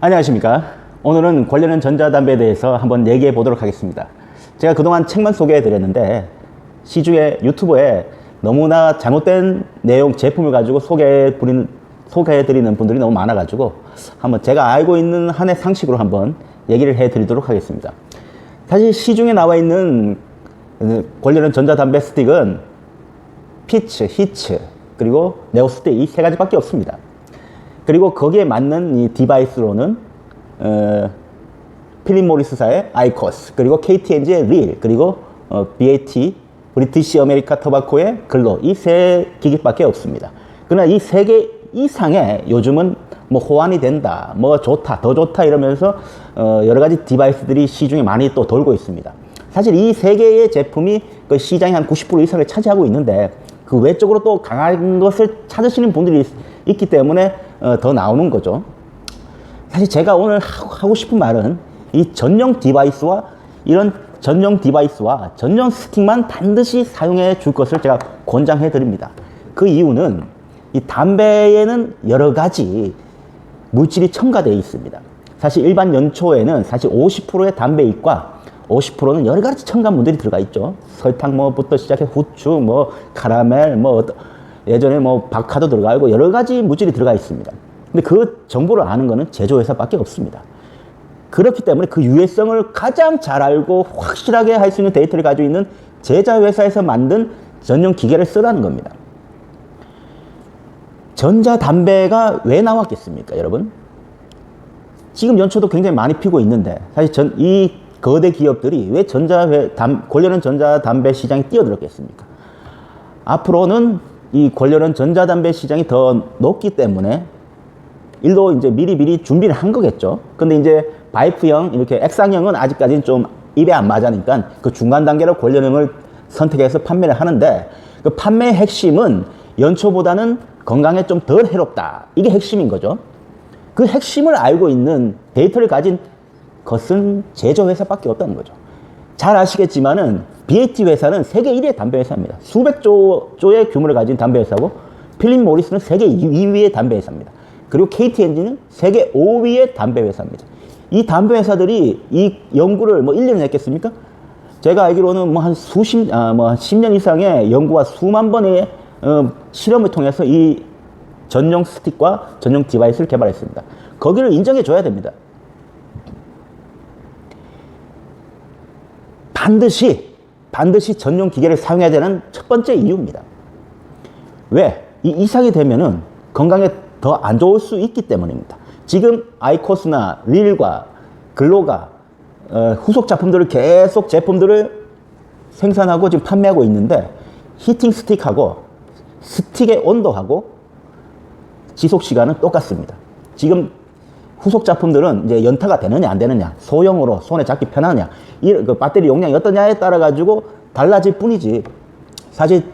안녕하십니까. 오늘은 관련한 전자담배에 대해서 한번 얘기해 보도록 하겠습니다. 제가 그동안 책만 소개해 드렸는데 시중에 유튜브에 너무나 잘못된 내용 제품을 가지고 소개해 드리는 분들이 너무 많아 가지고 한번 제가 알고 있는 한해 상식으로 한번 얘기를 해 드리도록 하겠습니다. 사실 시중에 나와 있는 관련한 전자담배 스틱은 피츠, 히츠, 그리고 네오스틱 이 세 가지밖에 없습니다. 그리고 거기에 맞는 이 디바이스로는 필립 모리스사의 아이코스, 그리고 KT&G의 릴, 그리고 BAT, 브리티시 아메리카 터바코의 글로, 이 세 기기밖에 없습니다. 그러나 이 세 개 이상의 요즘은 뭐 호환이 된다, 뭐 좋다, 더 좋다 이러면서 여러 가지 디바이스들이 시중에 많이 또 돌고 있습니다. 사실 이 세 개의 제품이 그 시장의 한 90% 이상을 차지하고 있는데 그 외적으로 또 강한 것을 찾으시는 분들이 있기 때문에 더 나오는 거죠. 사실 제가 오늘 하고 싶은 말은 이 전용 디바이스와 전용 스틱만 반드시 사용해 줄 것을 제가 권장해 드립니다. 그 이유는 이 담배에는 여러 가지 물질이 첨가되어 있습니다. 사실 일반 연초에는 사실 50%의 담배잎과 50%는 여러 가지 첨가물들이 들어가 있죠. 설탕 뭐부터 시작해 후추, 뭐 카라멜, 뭐 예전에 뭐 박하도 들어가 있고 여러 가지 물질이 들어가 있습니다. 근데 그 정보를 아는 거는 제조회사밖에 없습니다. 그렇기 때문에 그 유해성을 가장 잘 알고 확실하게 할 수 있는 데이터를 가지고 있는 제자회사에서 만든 전용 기계를 쓰라는 겁니다. 전자담배가 왜 나왔겠습니까, 여러분? 지금 연초도 굉장히 많이 피고 있는데 사실 이 거대 기업들이 왜 관련한 전자담배 시장에 뛰어들었겠습니까? 앞으로는 이 관련한 전자담배 시장이 더 높기 때문에 일도 이제 미리 준비를 한 거겠죠. 근데 이제 바이프형, 이렇게 액상형은 아직까지는 좀 입에 안 맞으니까 그 중간 단계로 관련형을 선택해서 판매를 하는데 그 판매의 핵심은 연초보다는 건강에 좀 덜 해롭다. 이게 핵심인 거죠. 그 핵심을 알고 있는 데이터를 가진 것은 제조회사밖에 없다는 거죠. 잘 아시겠지만은 BAT 회사는 세계 1위의 담배 회사입니다. 수백 조의 규모를 가진 담배 회사고 필립 모리스는 세계 2위의 담배 회사입니다. 그리고 KT&G는 세계 5위의 담배 회사입니다. 이 담배 회사들이 이 연구를 뭐 1년에 했겠습니까? 제가 알기로는 뭐 한 10년 이상의 연구와 수만 번의 실험을 통해서 이 전용 스틱과 전용 디바이스를 개발했습니다. 거기를 인정해 줘야 됩니다. 반드시 전용 기계를 사용해야 되는 첫 번째 이유입니다. 왜? 이 이상이 되면은 건강에 더 안 좋을 수 있기 때문입니다. 지금 아이코스나 릴과 글로가 후속 제품들을 계속 제품들을 생산하고 지금 판매하고 있는데 히팅 스틱하고 스틱의 온도하고 지속 시간은 똑같습니다. 지금 후속 제품들은 이제 연타가 되느냐 안 되느냐, 소형으로 손에 잡기 편하냐, 그 배터리 용량이 어떠냐에 따라 가지고 달라질 뿐이지 사실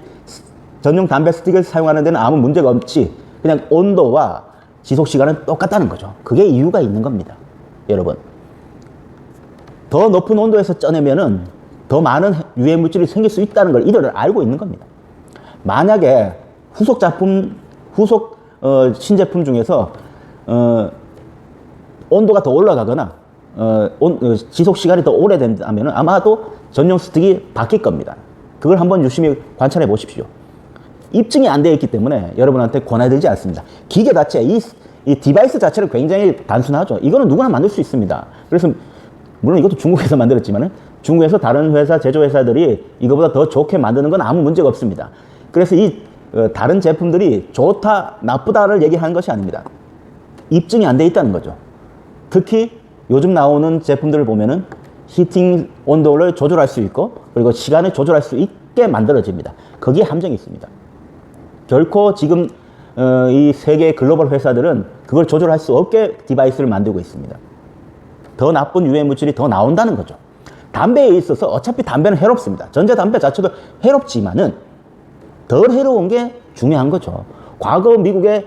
전용 담배 스틱을 사용하는 데는 아무 문제가 없지, 그냥 온도와 지속 시간은 똑같다는 거죠. 그게 이유가 있는 겁니다, 여러분. 더 높은 온도에서 쪄내면은 더 많은 유해 물질이 생길 수 있다는 걸 이들은 알고 있는 겁니다. 만약에 후속 신제품 중에서 온도가 더 올라가거나 지속 시간이 더 오래된다면 아마도 전용 스틱이 바뀔 겁니다. 그걸 한번 유심히 관찰해 보십시오. 입증이 안 되어 있기 때문에 여러분한테 권해드리지 않습니다. 기계 자체, 이 디바이스 자체는 굉장히 단순하죠. 이거는 누구나 만들 수 있습니다. 그래서 물론 이것도 중국에서 만들었지만은 중국에서 다른 회사, 제조회사들이 이거보다 더 좋게 만드는 건 아무 문제가 없습니다. 그래서 이 다른 제품들이 좋다, 나쁘다를 얘기하는 것이 아닙니다. 입증이 안 돼 있다는 거죠. 특히 요즘 나오는 제품들을 보면은 히팅 온도를 조절할 수 있고 그리고 시간을 조절할 수 있게 만들어집니다. 거기에 함정이 있습니다. 결코 지금 이 세계 글로벌 회사들은 그걸 조절할 수 없게 디바이스를 만들고 있습니다. 더 나쁜 유해 물질이 더 나온다는 거죠. 담배에 있어서 어차피 담배는 해롭습니다. 전자담배 자체도 해롭지만은 덜 해로운 게 중요한 거죠. 과거 미국의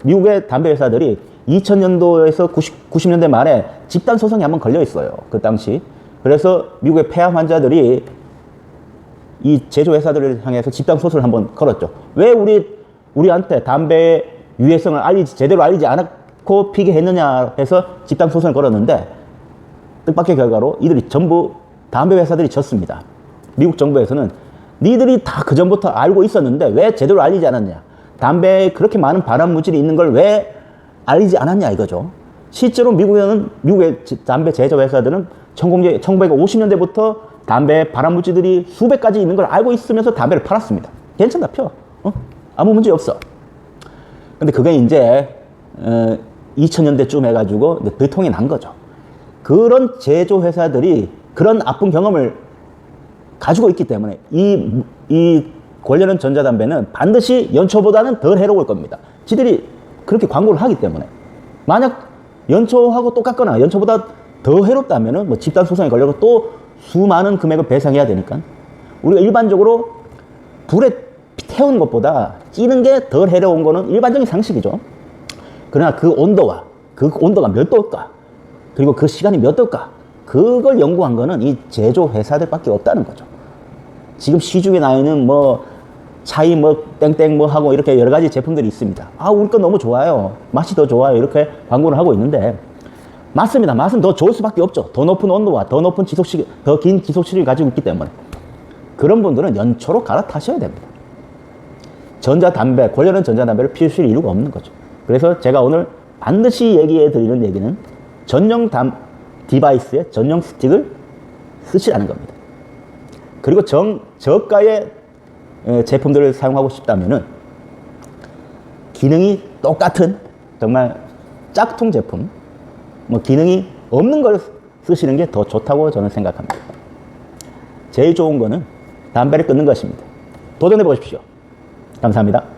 미국의 담배 회사들이 2000년도에서 90년대 말에 집단 소송이 한번 걸려 있어요. 그 당시. 그래서 미국의 폐암 환자들이 이 제조회사들을 향해서 집단 소송을 한번 걸었죠. 왜 우리한테 담배의 유해성을 제대로 알리지 않고 피게 했느냐 해서 집단 소송을 걸었는데 뜻밖의 결과로 이들이 전부 담배 회사들이 졌습니다. 미국 정부에서는 니들이 다 그전부터 알고 있었는데 왜 제대로 알리지 않았냐. 담배에 그렇게 많은 발암 물질이 있는 걸 왜 알리지 않았냐 이거죠. 실제로 미국의 담배 제조 회사들은 1950년대부터 담배 발암 물질들이 수백 가지 있는 걸 알고 있으면서 담배를 팔았습니다. 괜찮다 펴. 아무 문제 없어. 근데 그게 이제 2000년대쯤 해가지고 들통이 난 거죠. 그런 제조 회사들이 그런 아픈 경험을 가지고 있기 때문에 이 관련한 전자담배는 반드시 연초보다는 덜 해로울 겁니다. 지들이 그렇게 광고를 하기 때문에. 만약 연초하고 똑같거나 연초보다 더 해롭다면은 뭐 집단 소송에 걸려서 또 수많은 금액을 배상해야 되니까 우리가 일반적으로 불에 태우는 것보다 찌는 게 덜 해로운 거는 일반적인 상식이죠. 그러나 그 온도가 몇 도일까? 그리고 그 시간이 몇 도일까? 그걸 연구한 거는 이 제조 회사들밖에 없다는 거죠. 지금 시중에 나 있는 뭐 차이 뭐 땡땡 뭐 하고 이렇게 여러 가지 제품들이 있습니다. 아, 우리 거 너무 좋아요. 맛이 더 좋아요. 이렇게 광고를 하고 있는데 맞습니다. 맛은 더 좋을 수밖에 없죠. 더 높은 온도와 더 높은 더 긴 지속시간을 가지고 있기 때문에. 그런 분들은 연초로 갈아타셔야 됩니다. 전자담배, 관련한 전자담배를 피우실 이유가 없는 거죠. 그래서 제가 오늘 반드시 얘기해 드리는 얘기는 전용 디바이스에 전용 스틱을 쓰시라는 겁니다. 그리고 저가의 제품들을 사용하고 싶다면은 기능이 똑같은 정말 짝퉁 제품, 뭐 기능이 없는 걸 쓰시는 게 더 좋다고 저는 생각합니다. 제일 좋은 거는 담배를 끊는 것입니다. 도전해 보십시오. 감사합니다.